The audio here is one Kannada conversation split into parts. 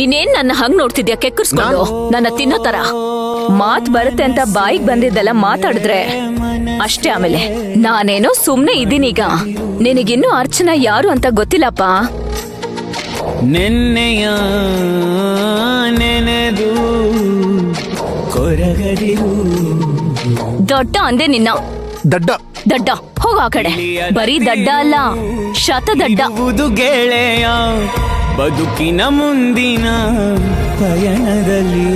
ನೀನೇನ್ ನನ್ನ ಹಂಗ್ ನೋಡ್ತಿದ್ಯಾ ಕೆಕ್ಕರ್ಸ್ಕೊಂಡು ನನ್ನ ತಿನ್ನೋ ತರ? ಮಾತ್ ಬರುತ್ತೆ ಅಂತ ಬಾಯಿಗೆ ಬಂದಿದ್ದೆಲ್ಲ ಮಾತಾಡಿದ್ರೆ ಅಷ್ಟೇ. ಆಮೇಲೆ ನಾನೇನೋ ಸುಮ್ನೆ ಇದೀನೀಗ. ನಿನಗಿನ್ನೂ ಅರ್ಚನಾ ಯಾರು ಅಂತ ಗೊತ್ತಿಲ್ಲಪ್ಪ. ನೆನ್ನೆಯ ನೆನೆದು ಕೊರಗದಿರು ದೊಡ್ಡ ಅಂದೆ ನಿನ್ನ. ದಡ್ಡ ದಡ್ಡ ಹೋಗ ಆ ಕಡೆ. ಬರೀ ದಡ್ಡ ಅಲ್ಲ, ಶತದಡ್ಡ. ಗೆಳೆಯ ಬದುಕಿನ ಮುಂದಿನ ಪಯಣದಲ್ಲಿ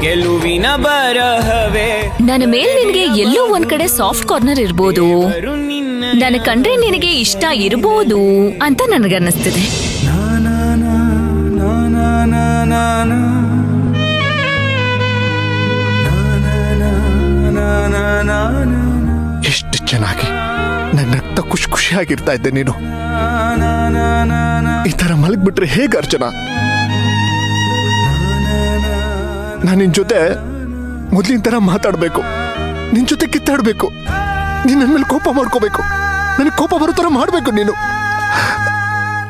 ಗೆಲುವಿನ ಬರಹವೇ. ನನ್ನ ಮೇಲ್ ನಿನಗೆ ಎಲ್ಲೋ ಒಂದ್ ಕಡೆ ಸಾಫ್ಟ್ ಕಾರ್ನರ್ ಇರ್ಬೋದು. ನನ್ನ ಕಂಡ್ರೆ ನಿನಗೆ ಇಷ್ಟ ಇರ್ಬೋದು ಅಂತ ನನಗನ್ನಿಸ್ತಿದೆ. ಎಷ್ಟು ಚೆನ್ನಾಗಿ ನನ್ನ ರಕ್ತ ಖುಷಿ ಖುಷಿಯಾಗಿರ್ತಾ ಇದ್ದೆ ನೀನು. ಈ ತರ ಮಲಗ್ಬಿಟ್ರೆ ಹೇಗೆ ಅರ್ಚನಾ? ನಾನು ನಿನ್ ಜೊತೆ ಮೊದ್ಲಿನ ತರ ಮಾತಾಡ್ಬೇಕು, ನಿನ್ ಜೊತೆ ಕಿತ್ತಾಡ್ಬೇಕು, ನೀನ್ ನನ್ನ ಮೇಲೆ ಕೋಪ ಮಾಡ್ಕೋಬೇಕು, ನನಗೆ ಕೋಪ ಬರೋ ತರ ಮಾಡ್ಬೇಕು ನೀನು.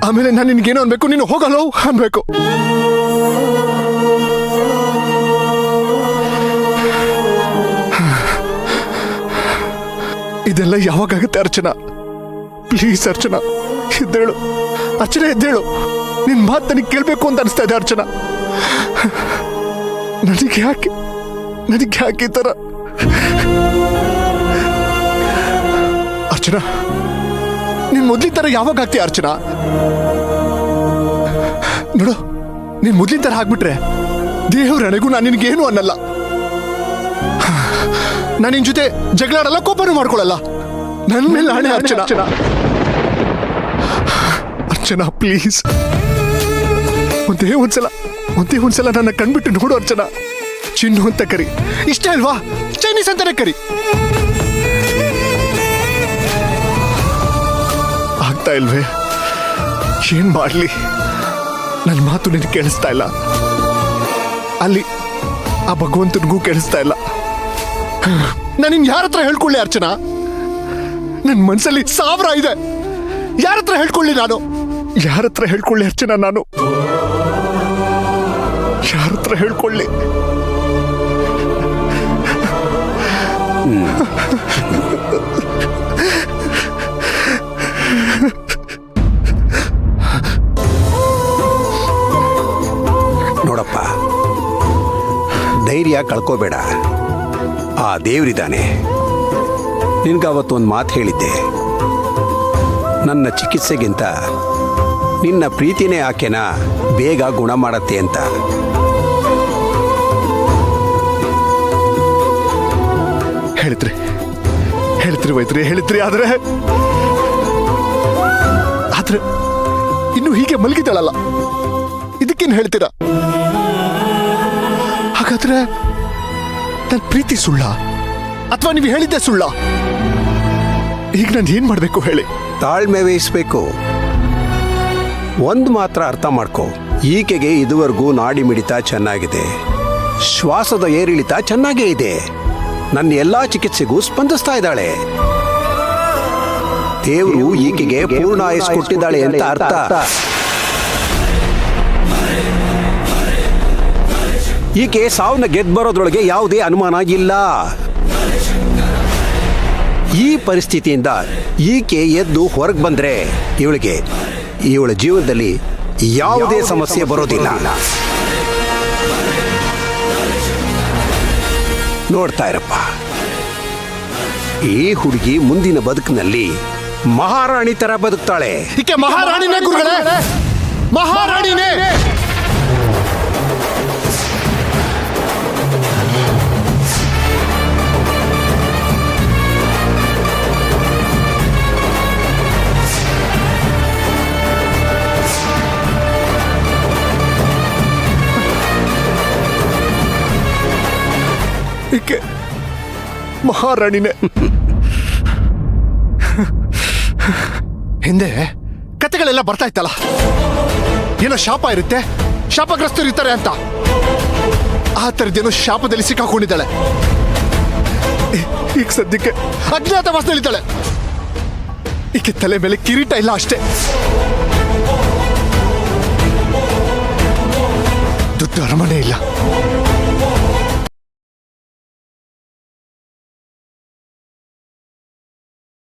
ಆಮೇಲೆ ನಾನು ನಿನ್ಗೇನೋ ಅನ್ಬೇಕು, ನೀನು ಹೋಗಲ್ಲ ಅನ್ಬೇಕು. ಇದೆಲ್ಲ ಯಾವಾಗುತ್ತೆ ಅರ್ಚನಾ? ಪ್ಲೀಸ್ ಅರ್ಚನಾ ಎದ್ದೇಳು. ಅರ್ಚನಾ ಎದ್ದೇಳು. ನಿನ್ ಮಾತು ನನಗೆ ಕೇಳ್ಬೇಕು ಅಂತ ಅನಿಸ್ತಾ ಇದೆ ಅರ್ಚನಾ. ನನಗೆ ಯಾಕೆ ಈ ತರ? ಅರ್ಚನಾ ನೀನ್ ಮೊದ್ಲಿನ ತರ ಯಾವಾಗ ಆಗ್ತೀಯ ಅರ್ಚನಾ? ನೋಡು, ನೀನ್ ಮೊದ್ಲಿನ ತರ ಆಗ್ಬಿಟ್ರೆ ದೇವ್ರಣೆಗೂ ನಾನು ನಿನ್ಗೇನು ಅನ್ನಲ್ಲ. ನಾನು ನಿನ್ ಜೊತೆ ಜಗಳಾಡಲ್ಲ, ಕೋಪನೂ ಮಾಡ್ಕೊಳಲ್ಲ. ನನ್ ಮೇಲೆ ಆಣೆ ಅರ್ಚನಾ. ಅರ್ಚನಾ ಪ್ಲೀಸ್, ಒಂದೇ ಒಂದ್ಸಲ ನನ್ನ ಕಣ್ಬಿಟ್ಟು ನೋಡು ಅರ್ಚನಾ. ಚಿನ್ನು ಅಂತ ಕರಿ, ಇಷ್ಟ ಅಲ್ವಾ? ಚೈನೀಸ್ ಅಂತಾನೆ ಕರಿ. ಆಗ್ತಾ ಇಲ್ವೇ? ಏನ್ ಮಾಡ್ಲಿ? ನನ್ನ ಮಾತು ನಿನಗೆ ಕೇಳಿಸ್ತಾ ಇಲ್ಲ. ಅಲ್ಲಿ ಆ ಭಗವಂತನಿಗೂ ಕೇಳಿಸ್ತಾ ಇಲ್ಲ. ನಾನು ಯಾರ ಹತ್ರ ಹೇಳ್ಕೊಳ್ಳಿ ಅರ್ಚನಾ? ನನ್ನ ಮನಸ್ಸಲ್ಲಿ 1000 ಇದೆ. ಯಾರ ಹತ್ರ ಹೇಳ್ಕೊಳ್ಳಿ ನಾನು? ಯಾರ ಹತ್ರ ಹೇಳ್ಕೊಳ್ಳಿ ಅರ್ಚನಾ? ನಾನು ಯಾರ ಹತ್ರ ಹೇಳ್ಕೊಳ್ಳಿ? ನೋಡಪ್ಪ, ಧೈರ್ಯ ಕಳ್ಕೋಬೇಡ. ಆ ದೇವರಿದ್ದಾನೆ. ನಿನ್ಗವತ್ತೊಂದು ಮಾತು ಹೇಳಿದ್ದೆ, ನನ್ನ ಚಿಕಿತ್ಸೆಗಿಂತ ನಿನ್ನ ಪ್ರೀತಿನೇ ಆಕೆನ ಬೇಗ ಗುಣ ಮಾಡತ್ತೆ ಅಂತ. ಹೇಳಿದ್ರಿ ವೈದ್ರಿ, ಹೇಳಿದ್ರಿ. ಆದ್ರೆ ಇನ್ನು ಹೀಗೆ ಮಲಗಿದಾಳಲ್ಲ, ಇದಕ್ಕೇನು ಹೇಳ್ತೀರಾ? ಹಾಗಾದ್ರೆ ನನ್ನ ಪ್ರೀತಿ ಸುಳ್ಳ ಅಥವಾ ನೀವು ಹೇಳಿದ್ದೆ ಸುಳ್ಳ? ಈಗ ನಾನು ಏನ್ ಮಾಡ್ಬೇಕು ಹೇಳಿ? ತಾಳ್ಮೆ ವಹಿಸ್ಬೇಕು. ಒಂದು ಮಾತ್ರ ಅರ್ಥ ಮಾಡ್ಕೋ, ಈಕೆಗೆ ಇದುವರೆಗೂ ನಾಡಿ ಮಿಡಿತ ಚೆನ್ನಾಗಿದೆ, ಶ್ವಾಸದ ಏರಿಳಿತ ಚೆನ್ನಾಗೇ ಇದೆ, ನನ್ನ ಎಲ್ಲಾ ಚಿಕಿತ್ಸೆಗೂ ಸ್ಪಂದಿಸ್ತಾ ಇದ್ದಾಳೆ. ದೇವರು ಈಕೆಗೆ ಪೂರ್ಣ ಆಯುಸ್ ಕೊಟ್ಟಿದ್ದಾಳೆ ಅಂತ ಅರ್ಥ. ಈಕೆ ಸಾವನ್ನ ಗೆದ್ದು ಬರೋದ್ರೊಳಗೆ ಯಾವುದೇ ಅನುಮಾನ ಇಲ್ಲ. ಈ ಪರಿಸ್ಥಿತಿಯಿಂದ ಈಕೆ ಎದ್ದು ಹೊರಗೆ ಬಂದ್ರೆ ಇವಳ ಜೀವನದಲ್ಲಿ ಯಾವುದೇ ಸಮಸ್ಯೆ ಬರೋದಿಲ್ಲ. ನೋಡ್ತಾ ಇರಪ್ಪ, ಈ ಹುಡುಗಿ ಮುಂದಿನ ಬದುಕಿನಲ್ಲಿ ಮಹಾರಾಣಿ ತರ ಬದುಕ್ತಾಳೆ. ಈಕೆ ಮಹಾರಾಣಿನೇ ಗುರುಗಳೇ, ಮಹಾರಾಣಿನೇ. ಈಕೆ ಮಹಾರಾಣಿನೇ. ಹಿಂದೆ ಕತೆಗಳೆಲ್ಲ ಬರ್ತಾ ಇತ್ತಲ್ಲ, ಏನೋ ಶಾಪ ಇರುತ್ತೆ, ಶಾಪಗ್ರಸ್ತರು ಇರ್ತಾರೆ ಅಂತ. ಆ ಥರದ್ದೇನೋ ಶಾಪದಲ್ಲಿ ಸಿಕ್ಕಾಕೊಂಡಿದ್ದಾಳೆ. ಈಗ ಸದ್ಯಕ್ಕೆ ಅಜ್ಞಾತವಾಸದಲ್ಲಿದ್ದಾಳೆ. ಈಕೆ ತಲೆ ಮೇಲೆ ಕಿರೀಟ ಇಲ್ಲ ಅಷ್ಟೇ. ದೊಡ್ಡ ಅರಮನೆ ಇಲ್ಲ,